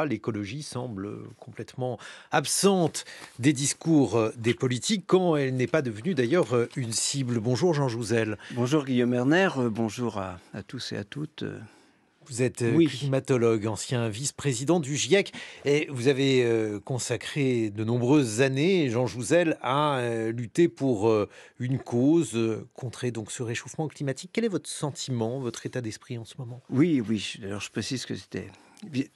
L'écologie semble complètement absente des discours des politiques quand elle n'est pas devenue d'ailleurs une cible. Bonjour Jean Jouzel. Bonjour Guillaume Erner, bonjour à tous et à toutes. Vous êtes Oui, climatologue, ancien vice-président du GIEC, et vous avez consacré de nombreuses années, Jean Jouzel, à lutter pour une cause, contrer donc ce réchauffement climatique. Quel est votre sentiment, votre état d'esprit en ce moment? oui, oui. Alors je précise que c'était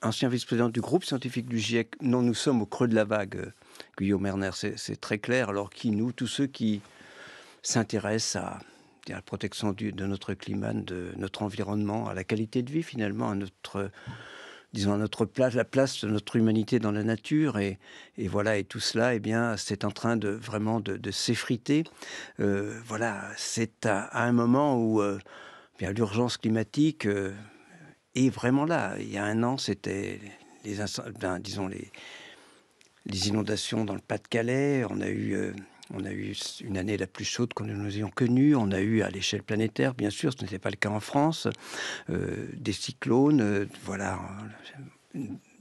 ancien vice-président du groupe scientifique du GIEC. Non, nous sommes au creux de la vague, Guillaume Erner, c'est très clair. Alors qui, nous, tous ceux qui s'intéressent à la protection de notre climat, de notre environnement, à la qualité de vie finalement, à notre, disons, à notre place, la place de notre humanité dans la nature, et voilà, et tout cela, eh bien, c'est en train de vraiment de s'effriter. Voilà, c'est à un moment où bien, l'urgence climatique est vraiment là. Il y a un an, c'était disons les inondations dans le Pas-de-Calais. On a eu une année la plus chaude que nous ayons connue. On a eu à l'échelle planétaire, bien sûr, ce n'était pas le cas en France, des cyclones, voilà,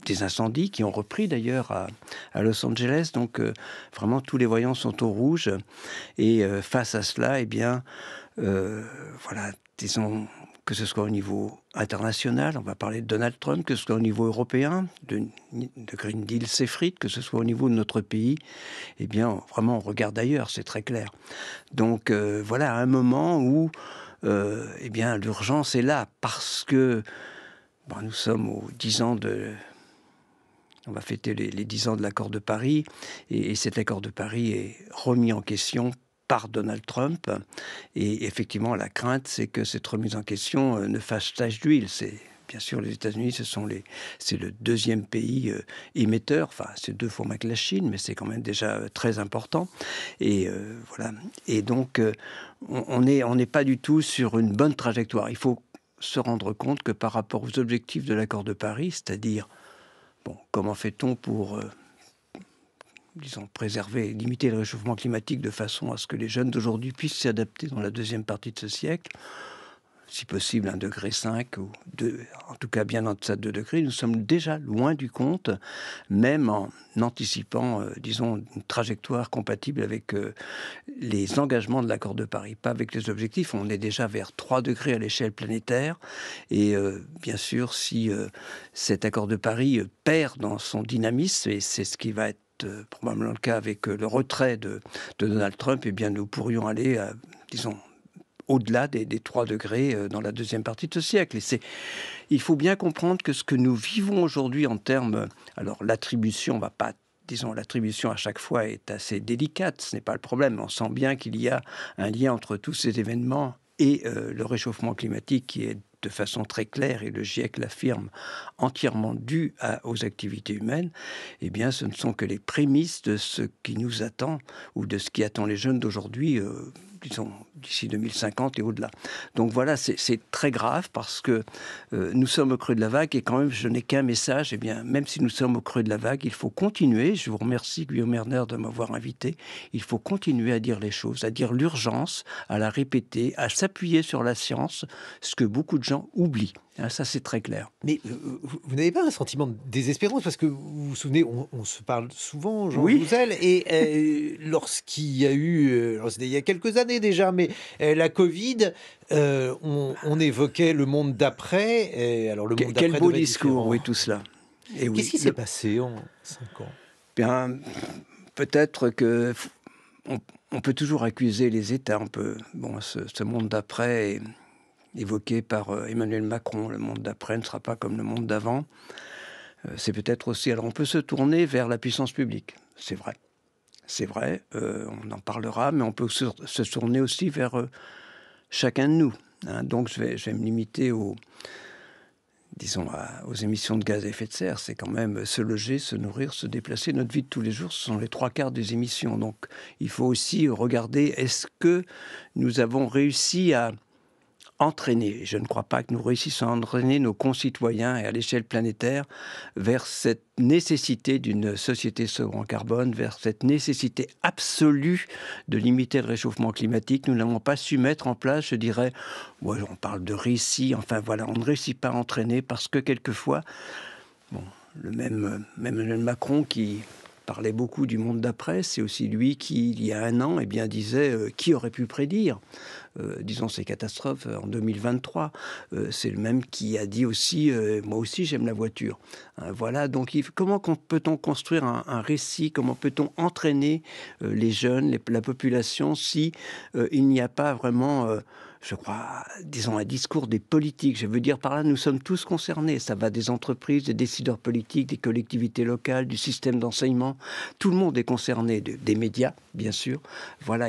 des incendies qui ont repris d'ailleurs à Los Angeles. Donc vraiment, tous les voyants sont au rouge. Et face à cela, eh bien, voilà, disons, que ce soit au niveau international, on va parler de Donald Trump, que ce soit au niveau européen, de Green Deal s'effrite, que ce soit au niveau de notre pays, eh bien, vraiment, on regarde ailleurs, c'est très clair. Donc, voilà, à un moment où, eh bien, l'urgence est là, parce que nous sommes aux 10 ans de... On va fêter les 10 ans de l'accord de Paris, et cet accord de Paris est remis en question par Donald Trump. Et effectivement, la crainte, c'est que cette remise en question ne fasse tache d'huile. C'est bien sûr les États-Unis, c'est le deuxième pays émetteur. Enfin, c'est 2 fois moins que la Chine, mais c'est quand même déjà très important. Et voilà. Et donc, on n'est pas du tout sur une bonne trajectoire. Il faut se rendre compte que par rapport aux objectifs de l'accord de Paris, c'est-à-dire, bon, comment fait-on pour disons, préserver et limiter le réchauffement climatique de façon à ce que les jeunes d'aujourd'hui puissent s'adapter dans la deuxième partie de ce siècle, si possible 1,5 degré ou 2, en tout cas bien en deçà de 2 degrés. Nous sommes déjà loin du compte, même en anticipant, disons, une trajectoire compatible avec les engagements de l'accord de Paris, pas avec les objectifs. On est déjà vers 3 degrés à l'échelle planétaire. Et bien sûr, si cet accord de Paris perd dans son dynamisme, et c'est ce qui va être probablement le cas avec le retrait de Donald Trump, eh bien, nous pourrions aller, disons, au-delà des 3 degrés dans la deuxième partie de ce siècle. Et il faut bien comprendre que ce que nous vivons aujourd'hui en termes... Alors, l'attribution, on va pas... Disons, l'attribution à chaque fois est assez délicate, ce n'est pas le problème. On sent bien qu'il y a un lien entre tous ces événements et le réchauffement climatique qui est de façon très claire, et le GIEC l'affirme, entièrement dû aux activités humaines. Eh bien, ce ne sont que les prémices de ce qui nous attend, ou de ce qui attend les jeunes d'aujourd'hui, disons, d'ici 2050 et au-delà. Donc voilà, c'est très grave, parce que nous sommes au creux de la vague, et quand même, je n'ai qu'un message. Eh bien, même si nous sommes au creux de la vague, il faut continuer. Je vous remercie, Guillaume Erner, de m'avoir invité. Il faut continuer à dire les choses, à dire l'urgence, à la répéter, à s'appuyer sur la science, ce que beaucoup de gens oublient. Ça, c'est très clair. Mais vous n'avez pas un sentiment de désespérance parce que vous vous souvenez, on se parle souvent, Jean Oui, Jouzel, et lorsqu'il y a eu, alors c'était il y a quelques années déjà, mais la Covid, on évoquait le monde d'après. Et alors le monde quel d'après beau devait être discours, différent. oui, tout cela. Et Qu'est-ce oui, qui s'est passé en 5 ans? bien, peut-être que on peut toujours accuser les États. Bon, ce monde d'après est évoqué par Emmanuel Macron. Le monde d'après ne sera pas comme le monde d'avant. C'est peut-être aussi... Alors, on peut se tourner vers la puissance publique. C'est vrai. C'est vrai. On en parlera, mais on peut se tourner aussi vers chacun de nous. Donc, je vais me limiter disons, aux émissions de gaz à effet de serre. C'est quand même se loger, se nourrir, se déplacer. Notre vie de tous les jours, ce sont les 3/4 des émissions. Donc, il faut aussi regarder, est-ce que nous avons réussi à entraîner, je ne crois pas que nous réussissons à entraîner nos concitoyens, et à l'échelle planétaire, vers cette nécessité d'une société sobre en carbone, vers cette nécessité absolue de limiter le réchauffement climatique. Nous n'avons pas su mettre en place, je dirais, on parle de récit, enfin voilà, on ne réussit pas à entraîner, parce que quelquefois, bon, même Emmanuel Macron qui parlait beaucoup du monde d'après, c'est aussi lui qui, il y a un an, disait qui aurait pu prédire disons, ces catastrophes en 2023. C'est le même qui a dit aussi moi aussi j'aime la voiture. Voilà, donc comment peut-on construire un récit, comment peut-on entraîner les jeunes, la population, si il n'y a pas vraiment je crois, disons, un discours des politiques. Je veux dire par là, nous sommes tous concernés. Ça va des entreprises, des décideurs politiques, des collectivités locales, du système d'enseignement. Tout le monde est concerné, des médias, bien sûr. Voilà,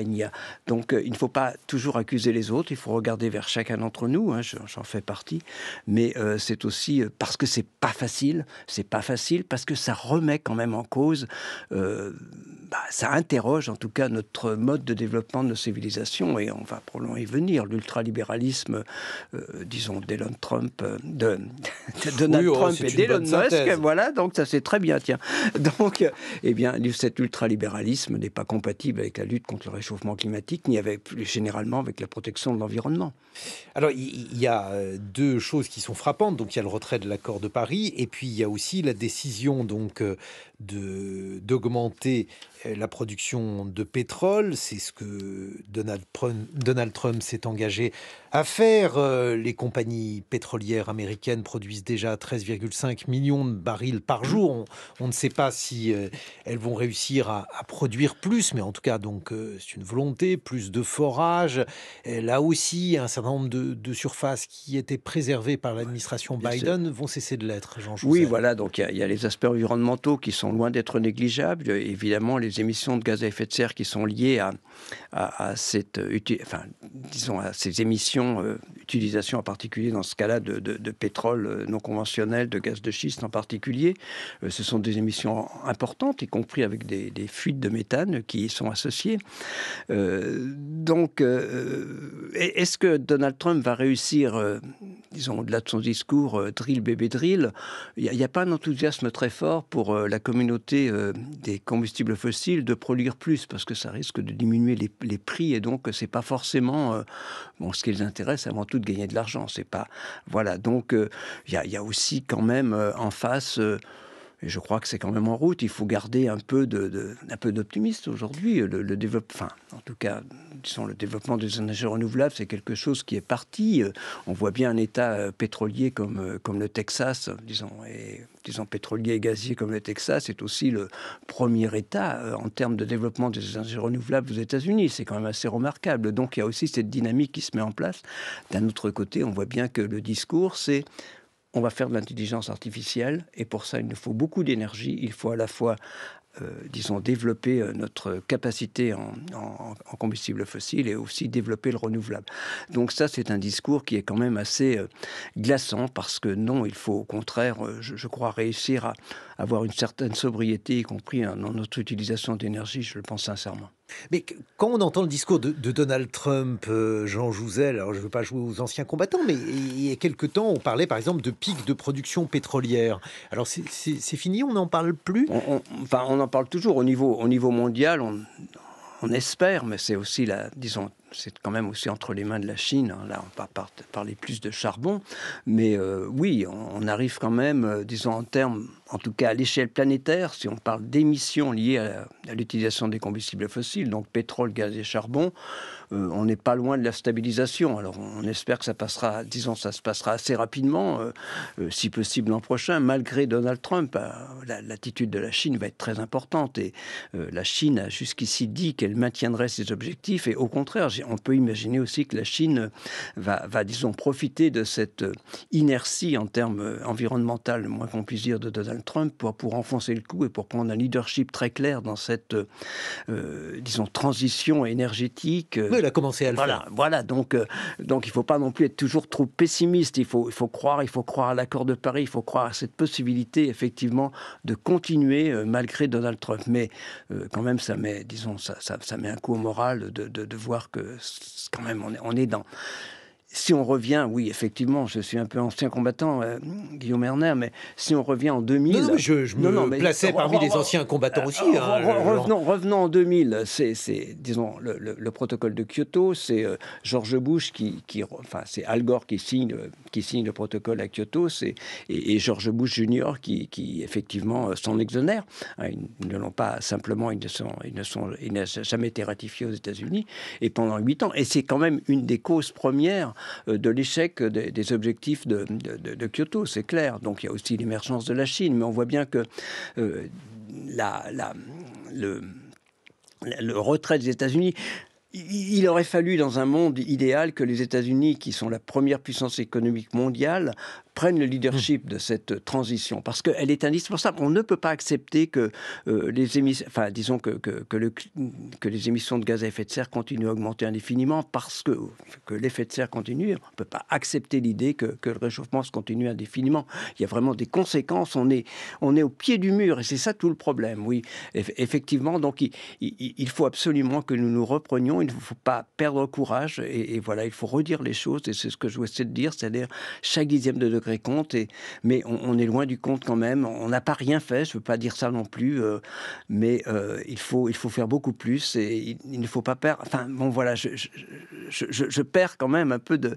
donc il ne faut pas toujours accuser les autres. Il faut regarder vers chacun d'entre nous. Hein, j'en fais partie. Mais c'est aussi parce que c'est pas facile. C'est pas facile parce que ça remet quand même en cause. Ça interroge en tout cas notre mode de développement de nos civilisations. Et on va probablement y venir. L'ultralibéralisme, disons, d'Elon Trump, de Donald Trump et d'Elon Musk, voilà, donc ça c'est très bien, tiens. Donc, cet ultralibéralisme n'est pas compatible avec la lutte contre le réchauffement climatique, ni avec, plus généralement, avec la protection de l'environnement. Alors, il y a deux choses qui sont frappantes. Donc, il y a le retrait de l'accord de Paris, et puis il y a aussi la décision donc d'augmenter la production de pétrole. C'est ce que Donald Trump s'est engagé à faire. Les compagnies pétrolières américaines produisent déjà 13,5 millions de barils par jour. On ne sait pas si elles vont réussir à produire plus, mais en tout cas, donc, c'est une volonté, plus de forage. Et là aussi, un certain nombre de surfaces qui étaient préservées par l'administration Biden vont cesser de l'être, Jean Jouzel. Oui, voilà, donc il y a les aspects environnementaux qui sont loin d'être négligeables. Évidemment, les émissions de gaz à effet de serre qui sont liées à ces émissions, utilisation en particulier dans ce cas-là de pétrole non conventionnel, de gaz de schiste en particulier. Ce sont des émissions importantes, y compris avec des fuites de méthane qui y sont associées. Est-ce que Donald Trump va réussir, disons, au-delà de son discours drill baby drill, il n'y a pas un enthousiasme très fort pour la communauté des combustibles fossiles de produire plus, parce que ça risque de diminuer les prix, et donc c'est pas forcément ce qui les intéresse avant tout de gagner de l'argent. C'est pas voilà, donc il y a aussi quand même en face. Et je crois que c'est quand même en route. Il faut garder un peu d'optimisme aujourd'hui. Le développement, en tout cas, disons, le développement des énergies renouvelables, c'est quelque chose qui est parti. On voit bien un État pétrolier comme le Texas, disons pétrolier et gazier comme le Texas, est aussi le premier État en termes de développement des énergies renouvelables aux États-Unis. C'est quand même assez remarquable. Donc il y a aussi cette dynamique qui se met en place. D'un autre côté, on voit bien que le discours, c'est on va faire de l'intelligence artificielle, et pour ça, il nous faut beaucoup d'énergie. Il faut à la fois, disons, développer notre capacité en combustible fossile et aussi développer le renouvelable. Donc ça, c'est un discours qui est quand même assez glaçant, parce que non, il faut au contraire, je crois, réussir à avoir une certaine sobriété, y compris dans notre utilisation d'énergie, je le pense sincèrement. Mais quand on entend le discours de Donald Trump, Jean Jouzel, alors je ne veux pas jouer aux anciens combattants, mais il y a quelque temps, on parlait par exemple de pic de production pétrolière. Alors c'est fini, on n'en parle plus? On en parle toujours au niveau mondial, on espère, mais c'est aussi disons, c'est quand même aussi entre les mains de la Chine. Hein. Là, on va parler plus de charbon. Mais oui, on arrive quand même, disons, en termes, en tout cas à l'échelle planétaire, si on parle d'émissions liées à l'utilisation des combustibles fossiles, donc pétrole, gaz et charbon, on n'est pas loin de la stabilisation. Alors, on espère que ça passera, disons, ça se passera assez rapidement, si possible l'an prochain, malgré Donald Trump. L'attitude de la Chine va être très importante. Et la Chine a jusqu'ici dit qu'elle maintiendrait ses objectifs. Et au contraire, on peut imaginer aussi que la Chine va, disons, profiter de cette inertie en termes environnementaux, le moins qu'on puisse dire, de Donald Trump pour enfoncer le clou et pour prendre un leadership très clair dans cette, disons, transition énergétique. Oui, il a commencé à le faire. Voilà. Donc, il ne faut pas non plus être toujours trop pessimiste. Il faut croire à l'accord de Paris. Il faut croire à cette possibilité, effectivement, de continuer malgré Donald Trump. Mais quand même, ça met, disons, ça met un coup au moral de voir que quand même, on est dans... Si on revient, oui, effectivement, je suis un peu ancien combattant, Guillaume Erner, mais si on revient en 2000... Non, mais je me plaçais parmi les anciens combattants aussi. Revenons en 2000, disons, le protocole de Kyoto, c'est George Bush enfin, c'est Al Gore qui signe le protocole à Kyoto, et George Bush Jr. qui effectivement s'en exonère. Ils ne l'ont pas simplement, il n'a jamais été ratifié aux États-Unis, et pendant 8 ans. Et c'est quand même une des causes premières de l'échec des objectifs de Kyoto, c'est clair. Donc il y a aussi l'émergence de la Chine, mais on voit bien que le retrait des États-Unis... Il aurait fallu, dans un monde idéal, que les États-Unis, qui sont la première puissance économique mondiale, prennent le leadership de cette transition, parce qu'elle est indispensable. On ne peut pas accepter que les émissions, enfin, disons que les émissions de gaz à effet de serre continuent à augmenter indéfiniment, parce que l'effet de serre continue. On ne peut pas accepter l'idée que le réchauffement se continue indéfiniment. Il y a vraiment des conséquences. On est au pied du mur, et c'est ça tout le problème. Oui, effectivement. Donc, il faut absolument que nous nous reprenions. Il ne faut pas perdre courage, et voilà, il faut redire les choses, et c'est ce que je voulais essayer de dire, c'est-à-dire chaque dixième de degré compte, mais on est loin du compte quand même. On n'a pas rien fait, je ne veux pas dire ça non plus, mais il faut faire beaucoup plus, et il ne faut pas perdre... Enfin, bon, voilà, je perds quand même un peu de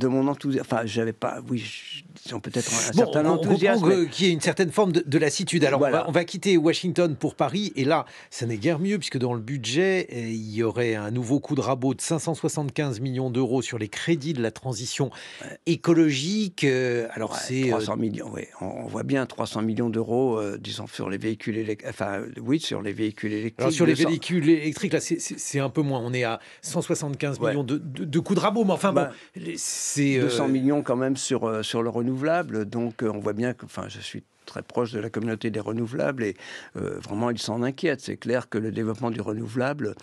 mon enthousiasme. Enfin, j'avais pas... Oui, disons peut-être un certain enthousiasme. On comprend qu'il y ait une certaine forme de lassitude. Alors, voilà. on va quitter Washington pour Paris, et là, ça n'est guère mieux, puisque dans le budget, il y aurait un nouveau coup de rabot de 575 millions d'euros sur les crédits de la transition écologique. Alors, c'est 300 millions, oui. On voit bien 300 millions d'euros, disons, sur les véhicules électriques. Enfin, oui, sur les véhicules électriques. Alors, sur les véhicules électriques, là, c'est un peu moins. On est à 175 millions de coups de rabot, mais enfin, bon, c'est... 200 millions quand même sur le renouvelable. Donc, on voit bien que... Enfin, je suis très proche de la communauté des renouvelables, et vraiment ils s'en inquiètent. C'est clair que le développement du renouvelable,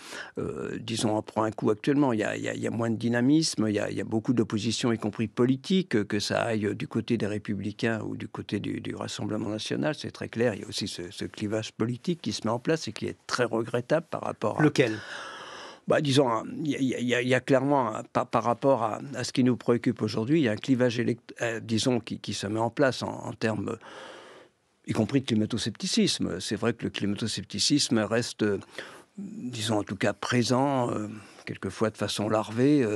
disons, en prend un coup actuellement. Il y a moins de dynamisme, il y a beaucoup d'opposition, y compris politique, que ça aille du côté des Républicains ou du côté du Rassemblement national, c'est très clair. Il y a aussi ce clivage politique qui se met en place et qui est très regrettable par rapport à... Lequel ? Disons, il y a clairement, par rapport à ce qui nous préoccupe aujourd'hui, il y a un clivage, disons, qui se met en place en termes... y compris de climato-scepticisme. C'est vrai que le climato-scepticisme reste, disons en tout cas présent, quelquefois de façon larvée,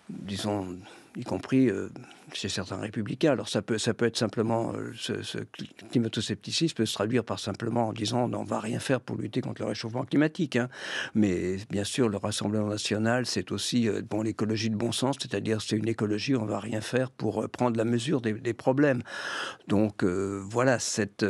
disons, y compris chez certains républicains. Alors ça peut être simplement, ce climato-scepticisme peut se traduire par simplement en disant on ne va rien faire pour lutter contre le réchauffement climatique. Hein. Mais bien sûr, le Rassemblement national, c'est aussi l'écologie de bon sens, c'est-à-dire c'est une écologie où on ne va rien faire pour prendre la mesure des problèmes. Donc voilà, c'est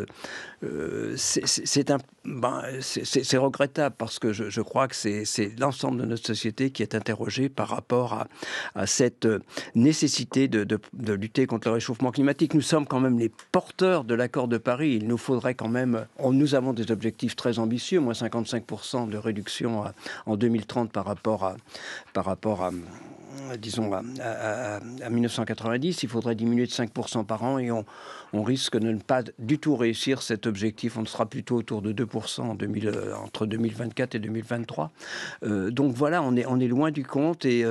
regrettable, parce que je crois que c'est l'ensemble de notre société qui est interrogé par rapport à cette nécessité de lutter contre le réchauffement climatique. Nous sommes quand même les porteurs de l'accord de Paris. Il nous faudrait quand même... Nous avons des objectifs très ambitieux, moins 55% de réduction en 2030 par rapport à disons, à 1990, il faudrait diminuer de 5% par an, et on risque de ne pas du tout réussir cet objectif. On sera plutôt autour de 2% entre 2024 et 2023. Donc voilà, on est loin du compte, et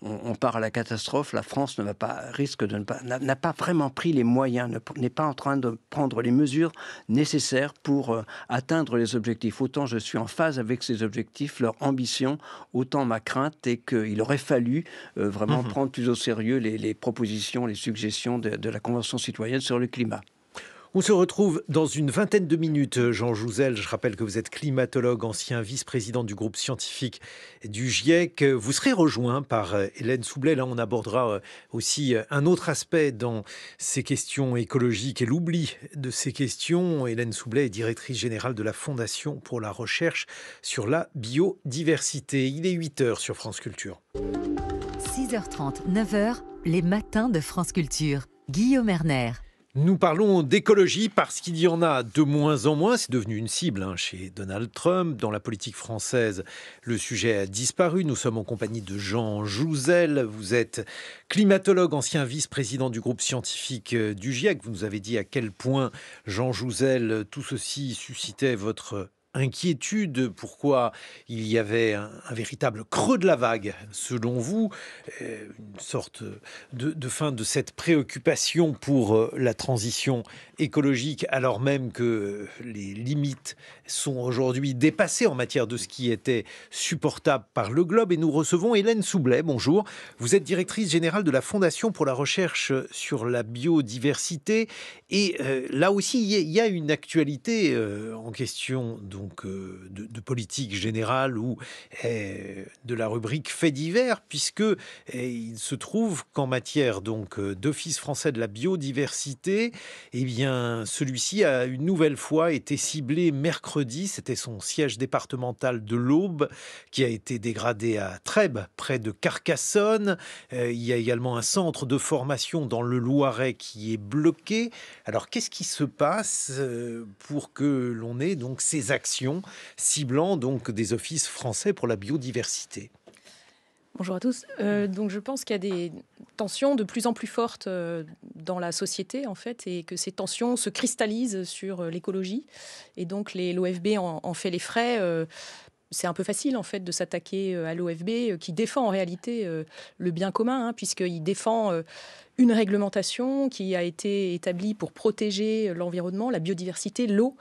on part à la catastrophe. La France n'a pas vraiment pris les moyens, n'est pas en train de prendre les mesures nécessaires pour atteindre les objectifs. Autant je suis en phase avec ces objectifs, leur ambition, autant ma crainte est qu'il aurait fallu vraiment prendre plus au sérieux les propositions, les suggestions de la Convention citoyenne sur le climat. On se retrouve dans une vingtaine de minutes, Jean Jouzel. Je rappelle que vous êtes climatologue, ancien vice-président du groupe scientifique du GIEC. Vous serez rejoint par Hélène Soublet. Là, on abordera aussi un autre aspect dans ces questions écologiques et l'oubli de ces questions. Hélène Soublet est directrice générale de la Fondation pour la recherche sur la biodiversité. Il est 8h sur France Culture. 6h30, 9h, les matins de France Culture. Guillaume Erner. Nous parlons d'écologie parce qu'il y en a de moins en moins. C'est devenu une cible chez Donald Trump. Dans la politique française, le sujet a disparu. Nous sommes en compagnie de Jean Jouzel. Vous êtes climatologue, ancien vice-président du groupe scientifique du GIEC. Vous nous avez dit à quel point, Jean Jouzel, tout ceci suscitait votre inquiétude, pourquoi il y avait un véritable creux de la vague, selon vous, une sorte de fin de cette préoccupation pour la transition écologique, alors même que les limites sont aujourd'hui dépassées en matière de ce qui était supportable par le globe. Et nous recevons Hélène Soublet. Bonjour. Vous êtes directrice générale de la Fondation pour la recherche sur la biodiversité. Et là aussi, il y a une actualité en question de politique générale ou de la rubrique faits divers, puisque il se trouve qu'en matière d'Office français de la biodiversité, eh bien, celui-ci a une nouvelle fois été ciblé mercredi. C'était son siège départemental de l'Aube qui a été dégradé à Trèbes, près de Carcassonne. Il y a également un centre de formation dans le Loiret qui est bloqué. Alors, qu'est-ce qui se passe pour que l'on ait donc ces actions ciblant donc des offices français pour la biodiversité? Bonjour à tous. Donc je pense qu'il y a des tensions de plus en plus fortes dans la société en fait, et que ces tensions se cristallisent sur l'écologie. Et donc l'OFB en fait les frais. C'est un peu facile en fait de s'attaquer à l'OFB qui défend en réalité le bien commun, hein, puisqu'il défend une réglementation qui a été établie pour protéger l'environnement, la biodiversité, l'eau,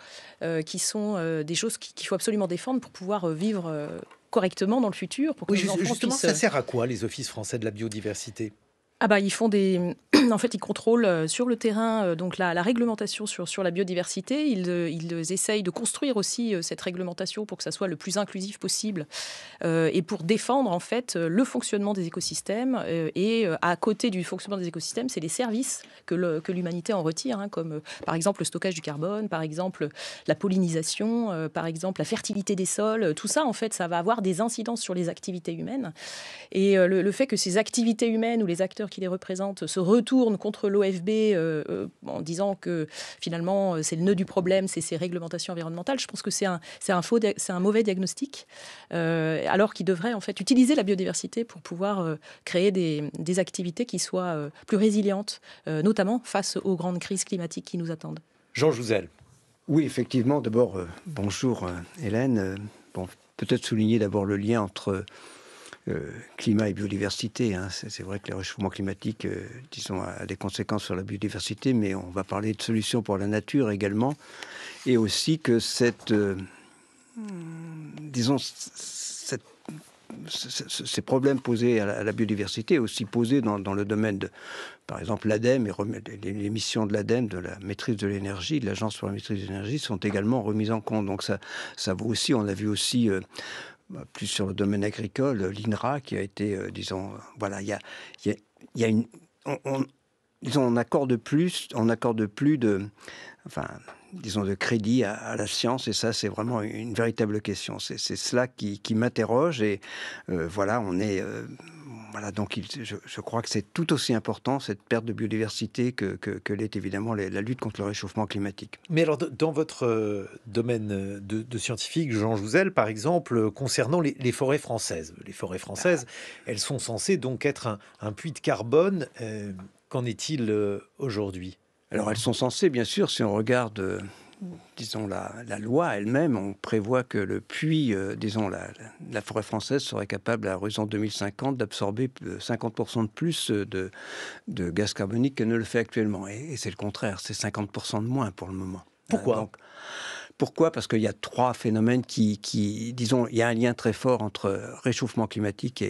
qui sont des choses qu'il faut absolument défendre pour pouvoir vivre correctement dans le futur. Pour que Oui, nos enfants justement, puissent... ça sert à quoi les offices français de la biodiversité? Ah bah, ils font des... En fait, ils contrôlent sur le terrain donc la réglementation sur la biodiversité. Ils essayent de construire aussi cette réglementation pour que ça soit le plus inclusif possible et pour défendre en fait le fonctionnement des écosystèmes. Et à côté du fonctionnement des écosystèmes, c'est les services que l'humanité en retire, hein, comme par exemple le stockage du carbone, par exemple la pollinisation, par exemple la fertilité des sols. Tout ça, en fait, ça va avoir des incidences sur les activités humaines. Et le fait que ces activités humaines ou les acteurs qui les représentent se retournent contre l'OFB en disant que finalement c'est le nœud du problème, c'est ces réglementations environnementales, je pense que c'est un mauvais diagnostic, alors qu'ils devraient en fait utiliser la biodiversité pour pouvoir créer des activités qui soient plus résilientes, notamment face aux grandes crises climatiques qui nous attendent. Jean Jouzel. Oui, effectivement. D'abord, bonjour Hélène. Bon, peut-être souligner d'abord le lien entre climat et biodiversité. Hein. C'est vrai que le réchauffement climatique, disons, a des conséquences sur la biodiversité, mais on va parler de solutions pour la nature également. Et aussi que ces problèmes posés à la biodiversité, aussi posés dans le domaine de, par exemple, l'ADEME et les missions de l'ADEME, de la maîtrise de l'énergie, de l'Agence pour la maîtrise de l'énergie, sont également remises en compte. Donc ça vaut aussi, on a vu aussi... plus sur le domaine agricole, l'INRA qui a été, voilà, il y a une... on accorde plus de... Enfin, disons, de crédit à la science, et ça, c'est vraiment une véritable question. C'est cela qui m'interroge, et voilà, on est... voilà, donc je crois que c'est tout aussi important, cette perte de biodiversité, que l'est évidemment la lutte contre le réchauffement climatique. Mais alors, dans votre domaine de scientifique, Jean Jouzel, par exemple, concernant les forêts françaises. Les forêts françaises, elles sont censées donc être un puits de carbone. Qu'en est-il aujourd'hui? Alors, elles sont censées, bien sûr, si on regarde... disons, la loi elle-même, on prévoit que le puits, disons, la forêt française serait capable, à l'horizon 2050, d'absorber 50% de plus de gaz carbonique que ne le fait actuellement. Et c'est le contraire, c'est 50% de moins pour le moment. Pourquoi ? Pourquoi ? Parce qu'il y a trois phénomènes disons, il y a un lien très fort entre réchauffement climatique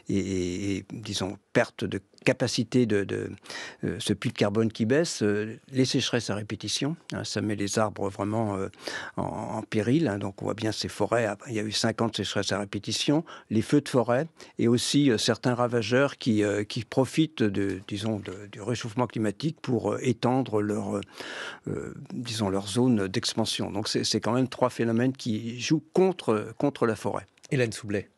et disons, perte de capacité de ce puits de carbone qui baisse, les sécheresses à répétition, hein, ça met les arbres vraiment en péril, hein, donc on voit bien ces forêts, il y a eu 50 sécheresses à répétition, les feux de forêt, et aussi certains ravageurs qui profitent du réchauffement climatique pour étendre leur zone d'expansion. Donc c'est quand même trois phénomènes qui jouent contre la forêt. Hélène Soublet.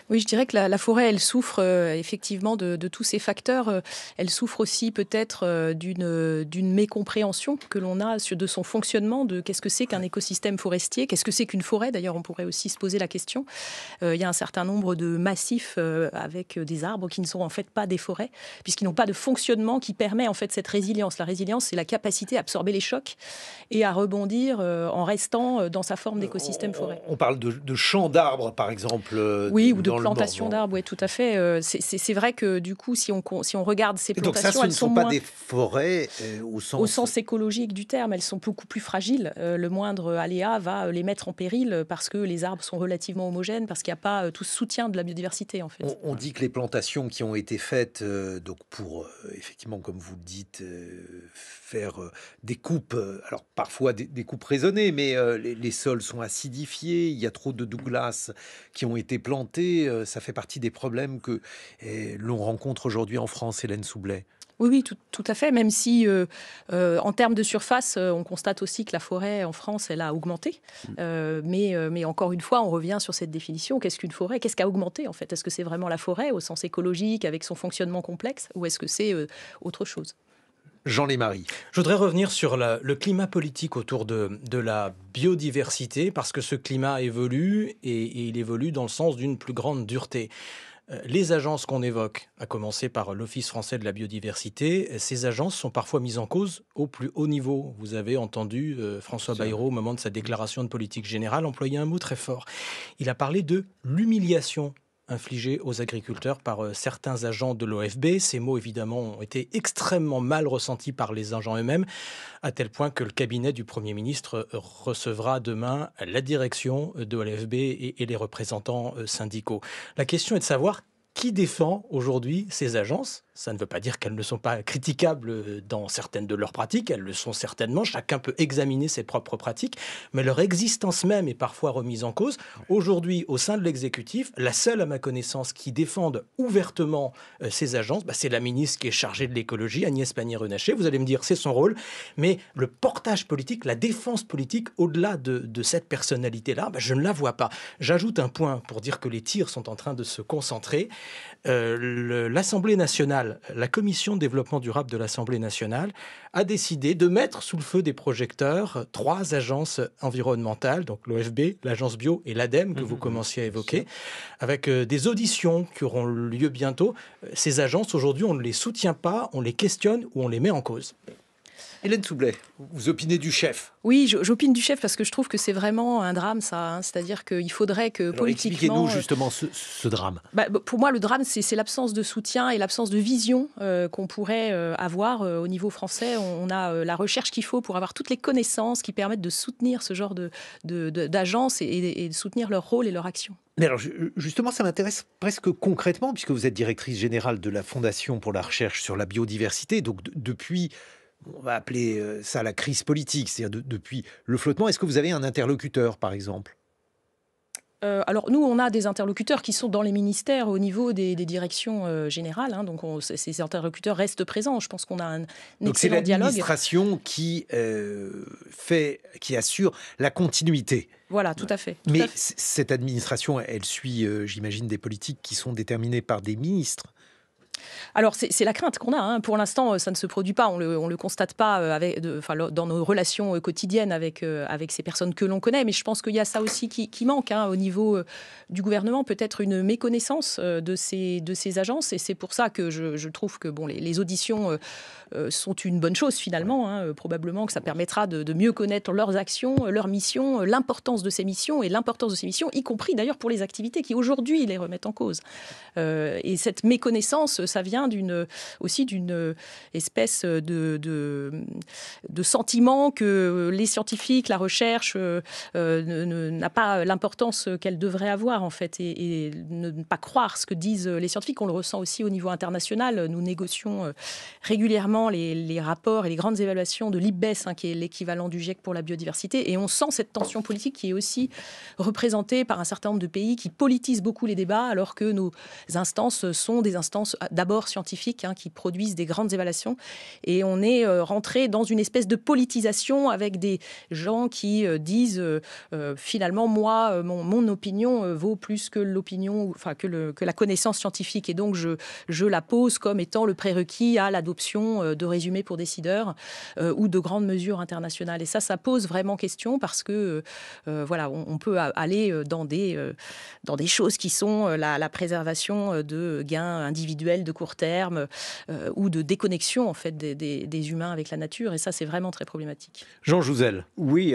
Oui, je dirais que la forêt, elle souffre effectivement de tous ces facteurs. Elle souffre aussi peut-être d'une mécompréhension que l'on a de son fonctionnement, de qu'est-ce que c'est qu'un écosystème forestier, qu'est-ce que c'est qu'une forêt. D'ailleurs, on pourrait aussi se poser la question. Il y a un certain nombre de massifs avec des arbres qui ne sont en fait pas des forêts, puisqu'ils n'ont pas de fonctionnement qui permet en fait cette résilience. La résilience, c'est la capacité à absorber les chocs et à rebondir en restant dans sa forme d'écosystème forêt. On parle de champs d'arbres, par exemple. Oui, ou de plantations d'arbres, oui, tout à fait. C'est vrai que du coup, si on regarde ces plantations, donc ça, elles sont pas moins... des forêts Au sens écologique du terme, elles sont beaucoup plus fragiles. Le moindre aléa va les mettre en péril parce que les arbres sont relativement homogènes, parce qu'il n'y a pas tout ce soutien de la biodiversité, en fait. On dit que les plantations qui ont été faites donc pour, effectivement, comme vous le dites, faire des coupes, alors parfois des coupes raisonnées, mais les sols sont acidifiés, il y a trop de douglas qui ont été plantés, ça fait partie des problèmes que l'on rencontre aujourd'hui en France, Hélène Soublet. Oui, tout à fait, même si en termes de surface, on constate aussi que la forêt en France, elle a augmenté. Mais encore une fois, on revient sur cette définition. Qu'est-ce qu'une forêt ? Qu'est-ce qui a augmenté en fait ? Est-ce que c'est vraiment la forêt au sens écologique, avec son fonctionnement complexe, ou est-ce que c'est autre chose ? Jean Lémarie. Je voudrais revenir sur le climat politique autour de la biodiversité, parce que ce climat évolue et il évolue dans le sens d'une plus grande dureté. Les agences qu'on évoque, à commencer par l'Office français de la biodiversité, ces agences sont parfois mises en cause au plus haut niveau. Vous avez entendu François Bayrou, au moment de sa déclaration de politique générale, employer un mot très fort. Il a parlé de l'humiliation infligée aux agriculteurs par certains agents de l'OFB. Ces mots, évidemment, ont été extrêmement mal ressentis par les agents eux-mêmes, à tel point que le cabinet du Premier ministre recevra demain la direction de l'OFB et les représentants syndicaux. La question est de savoir qui défend aujourd'hui ces agences. Ça ne veut pas dire qu'elles ne sont pas critiquables dans certaines de leurs pratiques, elles le sont certainement, chacun peut examiner ses propres pratiques, mais leur existence même est parfois remise en cause. Aujourd'hui, au sein de l'exécutif, la seule à ma connaissance qui défende ouvertement ces agences, c'est la ministre qui est chargée de l'écologie, Agnès Pannier-Runacher. Vous allez me dire, c'est son rôle, mais le portage politique, la défense politique, au-delà de cette personnalité-là, je ne la vois pas. J'ajoute un point pour dire que les tirs sont en train de se concentrer. L'Assemblée nationale, la Commission de développement durable de l'Assemblée nationale a décidé de mettre sous le feu des projecteurs 3 agences environnementales, donc l'OFB, l'Agence Bio et l'ADEME que vous commenciez à évoquer, avec des auditions qui auront lieu bientôt. Ces agences, aujourd'hui, on ne les soutient pas, on les questionne ou on les met en cause. Hélène Soublet, vous opinez du chef. Oui, j'opine du chef parce que je trouve que c'est vraiment un drame, ça. C'est-à-dire qu'il faudrait que politiquement... Expliquez-nous justement ce drame. Pour moi, le drame, c'est l'absence de soutien et l'absence de vision qu'on pourrait avoir au niveau français. On a la recherche qu'il faut pour avoir toutes les connaissances qui permettent de soutenir ce genre d'agences et de soutenir leur rôle et leur action. Mais alors, justement, ça m'intéresse presque concrètement, puisque vous êtes directrice générale de la Fondation pour la recherche sur la biodiversité. Donc, depuis... on va appeler ça la crise politique, c'est-à-dire depuis le flottement. Est-ce que vous avez un interlocuteur, par exemple ? Alors, nous, on a des interlocuteurs qui sont dans les ministères au niveau des directions générales. Donc, ces interlocuteurs restent présents. Je pense qu'on a un excellent dialogue. C'est l'administration qui assure la continuité. Voilà, tout à fait. Mais cette administration, elle suit, j'imagine, des politiques qui sont déterminées par des ministres. Alors, c'est la crainte qu'on a. Pour l'instant, ça ne se produit pas. On le constate pas dans nos relations quotidiennes avec ces personnes que l'on connaît. Mais je pense qu'il y a ça aussi qui manque au niveau du gouvernement. Peut-être une méconnaissance de ces agences. Et c'est pour ça que je trouve que les auditions sont une bonne chose finalement. Probablement que ça permettra de mieux connaître leurs actions, leurs missions, l'importance de ces missions et l'importance de ces missions, y compris d'ailleurs pour les activités qui aujourd'hui les remettent en cause. Et cette méconnaissance, ça vient aussi d'une espèce de sentiment que les scientifiques, la recherche n'a pas l'importance qu'elle devrait avoir en fait, et ne pas croire ce que disent les scientifiques. On le ressent aussi au niveau international. Nous négocions régulièrement les rapports et les grandes évaluations de l'IPBES, qui est l'équivalent du GIEC pour la biodiversité, et on sent cette tension politique qui est aussi représentée par un certain nombre de pays qui politisent beaucoup les débats, alors que nos instances sont des instances d'abord scientifiques qui produisent des grandes évaluations. Et on est rentré dans une espèce de politisation avec des gens qui disent finalement, moi, mon opinion vaut plus que l'opinion, enfin que la connaissance scientifique. Et donc, je la pose comme étant le prérequis à l'adoption de résumés pour décideurs ou de grandes mesures internationales. Et ça pose vraiment question parce que voilà, on peut aller dans des choses qui sont la préservation de gains individuels de court terme ou de déconnexion en fait des humains avec la nature. Et ça, c'est vraiment très problématique. Jean Jouzel. Oui,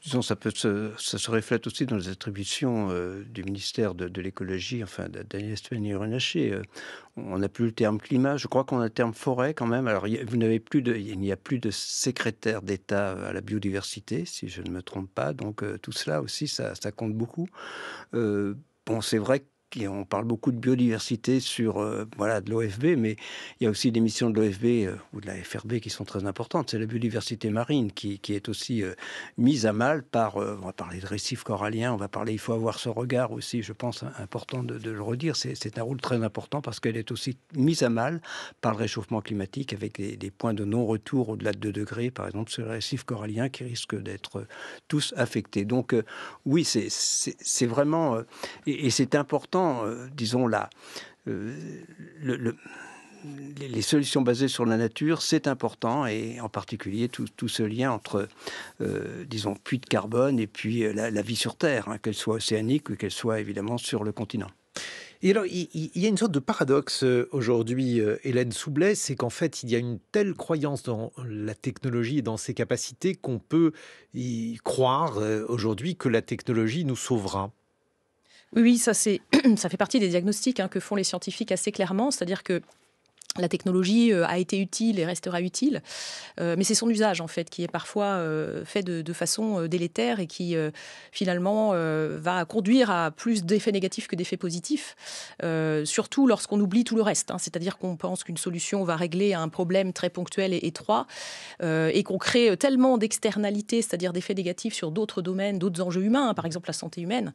disons, ça se reflète aussi dans les attributions du ministère de l'écologie, enfin d'Agnès Pannier-Runacher. On n'a plus le terme climat, je crois qu'on a le terme forêt quand même. Alors, il n'y a plus de secrétaire d'État à la biodiversité, si je ne me trompe pas. Donc, tout cela aussi, ça compte beaucoup. Bon, c'est vrai qu'on parle beaucoup de biodiversité sur de l'OFB, mais il y a aussi des missions de l'OFB ou de la FRB qui sont très importantes. C'est la biodiversité marine qui est aussi mise à mal par, on va parler de récifs coralliens, il faut avoir ce regard aussi, je pense, important de le redire. C'est un rôle très important parce qu'elle est aussi mise à mal par le réchauffement climatique avec des points de non-retour au-delà de 2 degrés, par exemple, sur les récifs coralliens qui risquent d'être tous affectés. Donc, oui, c'est vraiment... et c'est important, disons là, les solutions basées sur la nature, c'est important, et en particulier tout ce lien entre, disons, puits de carbone et puis la vie sur Terre, qu'elle soit océanique ou qu'elle soit évidemment sur le continent. Et alors, il y a une sorte de paradoxe aujourd'hui, Hélène Soublet, c'est qu'en fait, il y a une telle croyance dans la technologie et dans ses capacités qu'on peut y croire aujourd'hui que la technologie nous sauvera. Oui, ça fait partie des diagnostics que font les scientifiques assez clairement, c'est-à-dire que la technologie a été utile et restera utile, mais c'est son usage en fait qui est parfois fait de façon délétère et qui finalement va conduire à plus d'effets négatifs que d'effets positifs, surtout lorsqu'on oublie tout le reste. C'est-à-dire qu'on pense qu'une solution va régler un problème très ponctuel et étroit et qu'on crée tellement d'externalités, c'est-à-dire d'effets négatifs sur d'autres domaines, d'autres enjeux humains, par exemple la santé humaine.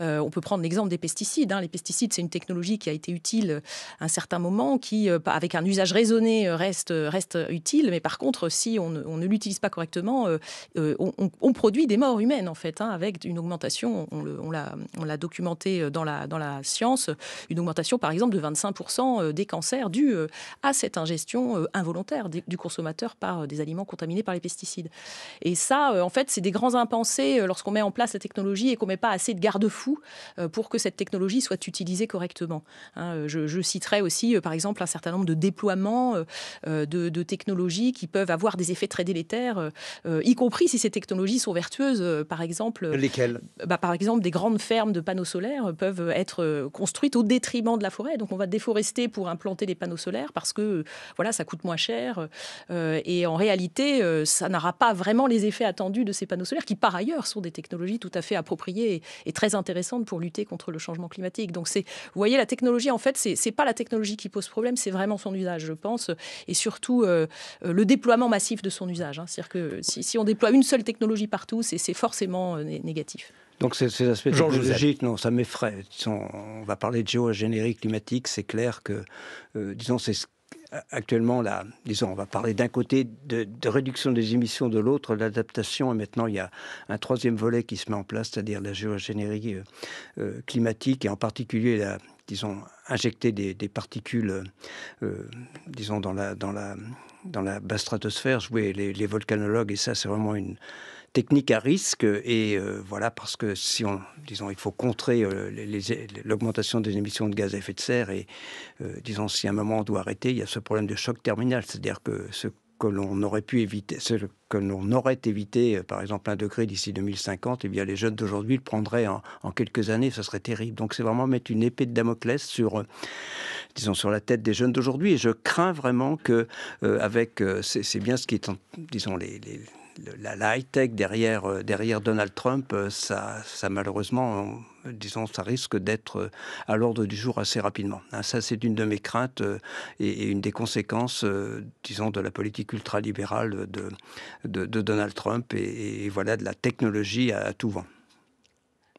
On peut prendre l'exemple des pesticides. Les pesticides, c'est une technologie qui a été utile à un certain moment, qui avec un usage raisonné reste utile, mais par contre, si on ne l'utilise pas correctement, on produit des morts humaines, en fait, avec une augmentation, on l'a documenté dans la science, une augmentation, par exemple, de 25% des cancers dus à cette ingestion involontaire du consommateur par des aliments contaminés par les pesticides. Et ça, en fait, c'est des grands impensés lorsqu'on met en place la technologie et qu'on ne met pas assez de garde-fous pour que cette technologie soit utilisée correctement. Je citerai aussi, par exemple, un certain nombre de déploiements de technologies qui peuvent avoir des effets très délétères, y compris si ces technologies sont vertueuses. Par exemple, lesquelles ? Par exemple, des grandes fermes de panneaux solaires peuvent être construites au détriment de la forêt. Donc, on va déforester pour implanter des panneaux solaires parce que ça coûte moins cher. Et en réalité, ça n'aura pas vraiment les effets attendus de ces panneaux solaires qui, par ailleurs, sont des technologies tout à fait appropriées et très intéressantes pour lutter contre le changement climatique. Donc, vous voyez, la technologie, en fait, c'est pas la technologie qui pose problème, c'est vraiment son usage, je pense, et surtout le déploiement massif de son usage. C'est-à-dire que si on déploie une seule technologie partout, c'est forcément négatif. Donc ces aspects technologiques, non, ça m'effraie. On va parler de géo-ingénierie climatique, c'est clair que, disons, c'est actuellement, là, disons, on va parler d'un côté de réduction des émissions, de l'autre l'adaptation, et maintenant il y a un troisième volet qui se met en place, c'est-à-dire la géo-ingénierie climatique, et en particulier disons, injecter des particules, disons, dans la basse stratosphère, jouer les volcanologues, et ça, c'est vraiment une technique à risque, et parce que il faut contrer l'augmentation des émissions de gaz à effet de serre, et disons, si à un moment on doit arrêter, il y a ce problème de choc terminal, c'est-à-dire que ce que l'on aurait pu éviter, par exemple 1 degré d'ici 2050, eh bien les jeunes d'aujourd'hui le prendraient en quelques années, ça serait terrible. Donc c'est vraiment mettre une épée de Damoclès sur la tête des jeunes d'aujourd'hui, et je crains vraiment que c'est bien ce qui est, disons, la high-tech derrière Donald Trump, ça malheureusement, disons, ça risque d'être à l'ordre du jour assez rapidement. Ça, c'est une de mes craintes et une des conséquences, disons, de la politique ultralibérale de Donald Trump et de la technologie à tout vent.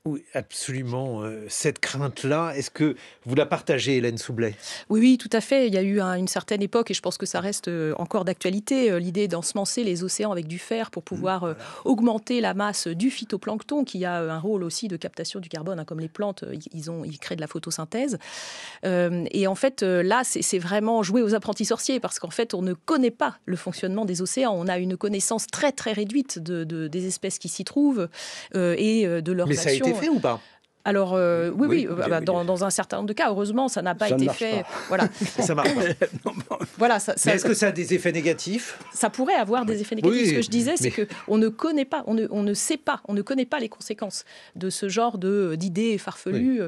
Oui, absolument. Cette crainte-là, est-ce que vous la partagez, Hélène Soublet? Oui, oui, tout à fait. Il y a eu une certaine époque, et je pense que ça reste encore d'actualité, l'idée d'ensemencer les océans avec du fer pour pouvoir augmenter la masse du phytoplancton, qui a un rôle aussi de captation du carbone, hein, comme les plantes, ils créent de la photosynthèse. Et en fait, là, c'est vraiment jouer aux apprentis sorciers, parce qu'en fait, on ne connaît pas le fonctionnement des océans. On a une connaissance très, très réduite des espèces qui s'y trouvent et de leurs Mais actions. ça a été fait ou pas? Alors oui, dans un certain nombre de cas, heureusement, ça n'a pas été fait. Voilà. Ça marche pas. Voilà, Mais est-ce que ça a des effets négatifs? Ça pourrait avoir des effets négatifs. Oui, Ce que je disais, c'est mais- qu'on ne connaît pas, on ne sait pas, on ne connaît pas les conséquences de ce genre d'idées farfelues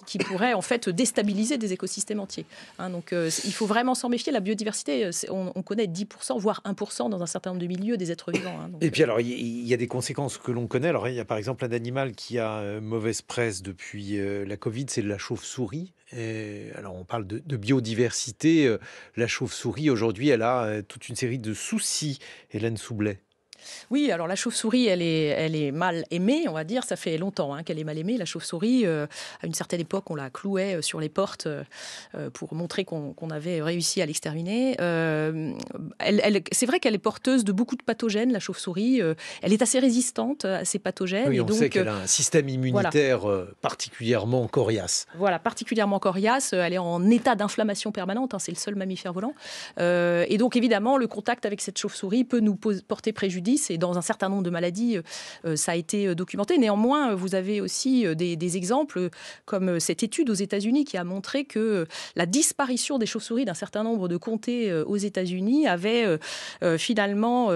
qui pourraient en fait déstabiliser des écosystèmes entiers. Hein, donc il faut vraiment s'en méfier. La biodiversité, on connaît 10%, voire 1% dans un certain nombre de milieux des êtres vivants. Hein, donc, Et puis alors, il y a des conséquences que l'on connaît. Alors, il y a par exemple un animal qui a mauvaise presse depuis la Covid, c'est la chauve-souris. Et alors, on parle de biodiversité. La chauve-souris, aujourd'hui, elle a toute une série de soucis, Hélène Soublet. Oui, alors la chauve-souris, elle est mal aimée, on va dire. Ça fait longtemps qu'elle est mal aimée. La chauve-souris, à une certaine époque, on la clouait sur les portes pour montrer qu'on avait réussi à l'exterminer. C'est vrai qu'elle est porteuse de beaucoup de pathogènes, la chauve-souris. Elle est assez résistante à ces pathogènes. Oui, et on donc, sait qu'elle a un système immunitaire particulièrement coriace. Voilà, particulièrement coriace. Elle est en état d'inflammation permanente. Hein, c'est le seul mammifère volant. Et donc, évidemment, le contact avec cette chauve-souris peut nous porter préjudice. Et dans un certain nombre de maladies, ça a été documenté. Néanmoins, vous avez aussi des exemples, comme cette étude aux États-Unis qui a montré que la disparition des chauves-souris d'un certain nombre de comtés aux États-Unis avait finalement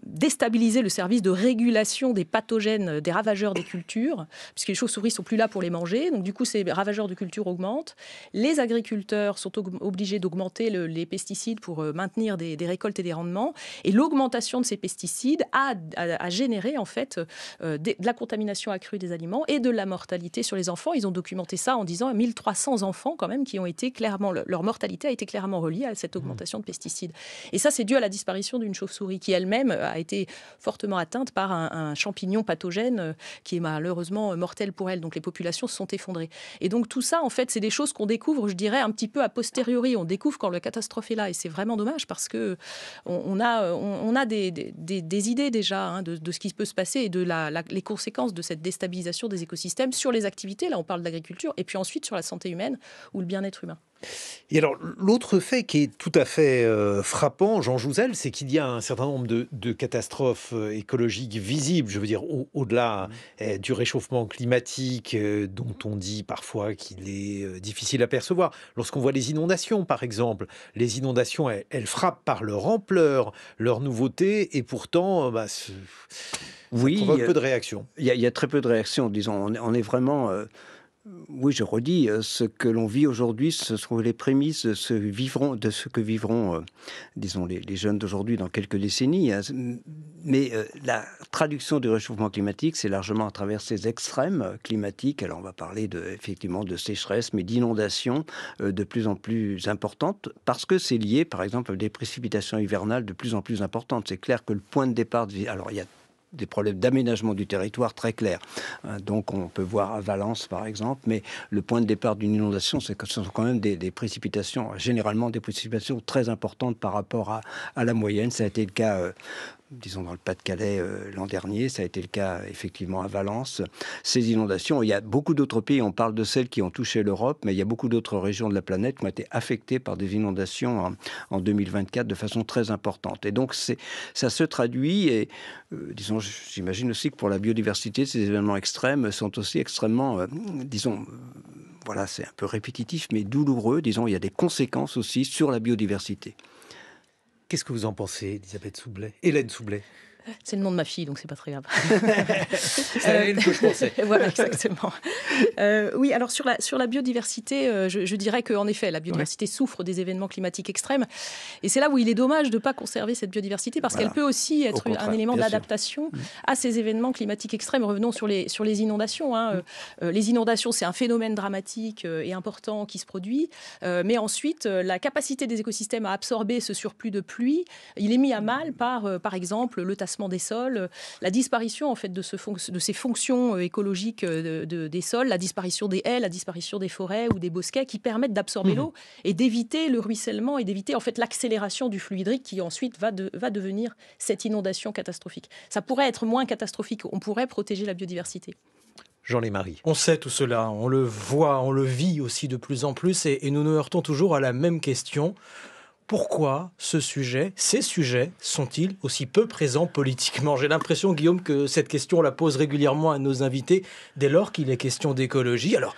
déstabilisé le service de régulation des pathogènes, des ravageurs des cultures, puisque les chauves-souris sont plus là pour les manger. Donc, du coup, ces ravageurs de culture augmentent. Les agriculteurs sont obligés d'augmenter les pesticides pour maintenir des récoltes et des rendements. Et l'augmentation de ces pesticides a généré en fait de la contamination accrue des aliments et de la mortalité sur les enfants. Ils ont documenté ça en disant 1300 enfants quand même qui ont été clairement, leur mortalité a été clairement reliée à cette augmentation de pesticides. Et ça, c'est dû à la disparition d'une chauve-souris qui elle-même a été fortement atteinte par un champignon pathogène qui est malheureusement mortel pour elle. Donc les populations se sont effondrées. Et donc tout ça, en fait, c'est des choses qu'on découvre, je dirais, un petit peu a posteriori. On découvre quand la catastrophe est là. Et c'est vraiment dommage parce que on a des idées déjà de ce qui peut se passer et de les conséquences de cette déstabilisation des écosystèmes sur les activités. Là, on parle d'agriculture. Et puis ensuite sur la santé humaine ou le bien-être humain. Et alors, l'autre fait qui est tout à fait frappant, Jean Jouzel, c'est qu'il y a un certain nombre de catastrophes écologiques visibles, je veux dire, au-delà du réchauffement climatique, dont on dit parfois qu'il est difficile à percevoir. Lorsqu'on voit les inondations, par exemple, les inondations, elles frappent par leur ampleur, leur nouveauté, et pourtant, ça provoque peu de réactions. Il y a très peu de réactions, disons. On est vraiment... Oui, je redis, ce que l'on vit aujourd'hui, ce sont les prémices de ce que vivront, disons, les jeunes d'aujourd'hui dans quelques décennies. Mais la traduction du réchauffement climatique, c'est largement à travers ces extrêmes climatiques. Alors, on va parler effectivement de sécheresse, mais d'inondations de plus en plus importantes, parce que c'est lié, par exemple, à des précipitations hivernales de plus en plus importantes. C'est clair que le point de départ... Alors, il y a des problèmes d'aménagement du territoire très clairs. Donc on peut voir à Valence par exemple, mais le point de départ d'une inondation, c'est que ce sont quand même des précipitations, généralement des précipitations très importantes par rapport à la moyenne. Ça a été le cas disons dans le Pas-de-Calais l'an dernier, ça a été le cas effectivement à Valence. Ces inondations, il y a beaucoup d'autres pays, on parle de celles qui ont touché l'Europe, mais il y a beaucoup d'autres régions de la planète qui ont été affectées par des inondations en 2024 de façon très importante. Et donc ça se traduit, et disons, j'imagine aussi que pour la biodiversité, ces événements extrêmes sont aussi extrêmement, disons, voilà, c'est un peu répétitif, mais douloureux. Disons, il y a des conséquences aussi sur la biodiversité. Qu'est-ce que vous en pensez, Elisabeth Soublet, Hélène Soublet? C'est le nom de ma fille, donc c'est pas très grave. C'est à elle que je pensais. Voilà, exactement. Oui, alors sur la biodiversité, je dirais qu'en effet, la biodiversité souffre des événements climatiques extrêmes. Et c'est là où il est dommage de ne pas conserver cette biodiversité, parce qu'elle peut aussi être un élément d'adaptation à ces événements climatiques extrêmes. Revenons sur les inondations. Les inondations, c'est un phénomène dramatique et important qui se produit. Mais ensuite, la capacité des écosystèmes à absorber ce surplus de pluie, il est mis à mal par exemple, le tassement verdissement des sols, la disparition en fait de ces fonctions écologiques des sols, la disparition des haies, la disparition des forêts ou des bosquets qui permettent d'absorber l'eau et d'éviter le ruissellement et d'éviter en fait l'accélération du flux hydrique qui ensuite va devenir cette inondation catastrophique. Ça pourrait être moins catastrophique, on pourrait protéger la biodiversité. Jean Lémarie. On sait tout cela, on le voit, on le vit aussi de plus en plus et nous nous heurtons toujours à la même question. Pourquoi ces sujets sont-ils aussi peu présents politiquement? J'ai l'impression, Guillaume, que cette question on la pose régulièrement à nos invités dès lors qu'il est question d'écologie. Alors,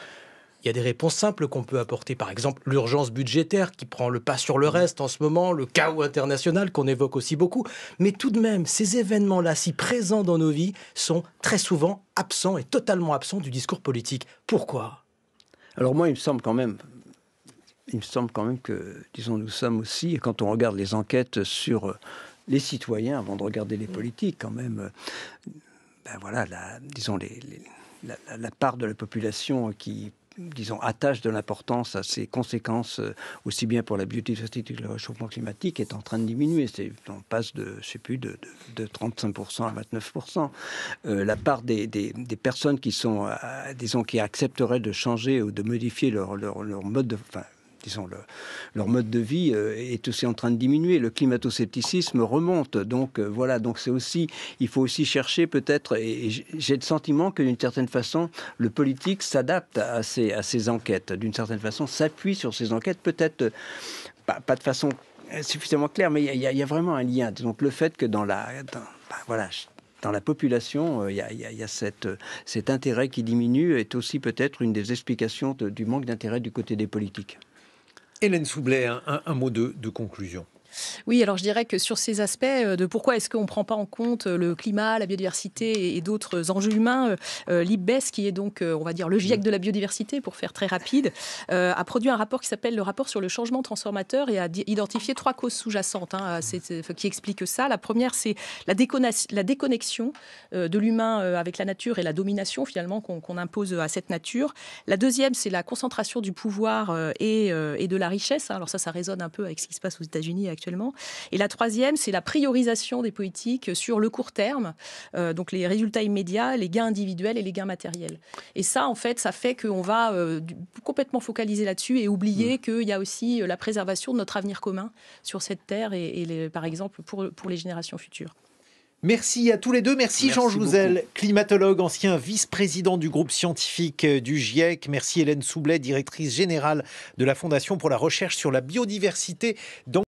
il y a des réponses simples qu'on peut apporter. Par exemple, l'urgence budgétaire qui prend le pas sur le reste en ce moment, le chaos international qu'on évoque aussi beaucoup. Mais tout de même, ces événements-là, si présents dans nos vies, sont très souvent absents et totalement absents du discours politique. Pourquoi? Alors moi, il me semble quand même que, disons, nous sommes aussi, quand on regarde les enquêtes sur les citoyens, avant de regarder les politiques, quand même, la part de la population qui, disons, attache de l'importance à ces conséquences, aussi bien pour la biodiversité que le réchauffement climatique, est en train de diminuer. On passe de 35% à 29%. La part des personnes qui sont, disons, qui accepteraient de changer ou de modifier leur mode de... leur mode de vie est aussi en train de diminuer. Le climato-scepticisme remonte. Donc voilà, donc il faut aussi chercher peut-être, et j'ai le sentiment que d'une certaine façon, le politique s'adapte à ces enquêtes, d'une certaine façon, s'appuie sur ces enquêtes, peut-être pas de façon suffisamment claire, mais il y a vraiment un lien. Donc le fait que dans la population, il y a cet intérêt qui diminue est aussi peut-être une des explications du manque d'intérêt du côté des politiques. Hélène Soublet, un mot de conclusion. Oui, alors je dirais que sur ces aspects de pourquoi est-ce qu'on ne prend pas en compte le climat, la biodiversité et d'autres enjeux humains, l'IPBES, qui est donc, on va dire, le GIEC de la biodiversité, pour faire très rapide, a produit un rapport qui s'appelle le rapport sur le changement transformateur et a identifié 3 causes sous-jacentes qui expliquent ça. La première, c'est la déconnexion de l'humain avec la nature et la domination, finalement, qu'on impose à cette nature. La deuxième, c'est la concentration du pouvoir et de la richesse. Alors ça résonne un peu avec ce qui se passe aux États-Unis actuellement. Et la troisième, c'est la priorisation des politiques sur le court terme, donc les résultats immédiats, les gains individuels et les gains matériels. Et ça, en fait, ça fait qu'on va complètement focaliser là-dessus et oublier qu'il y a aussi la préservation de notre avenir commun sur cette terre par exemple, pour les générations futures. Merci à tous les deux. Merci Jean Jouzel, climatologue, ancien vice-président du groupe scientifique du GIEC. Merci Hélène Soublet, directrice générale de la Fondation pour la recherche sur la biodiversité.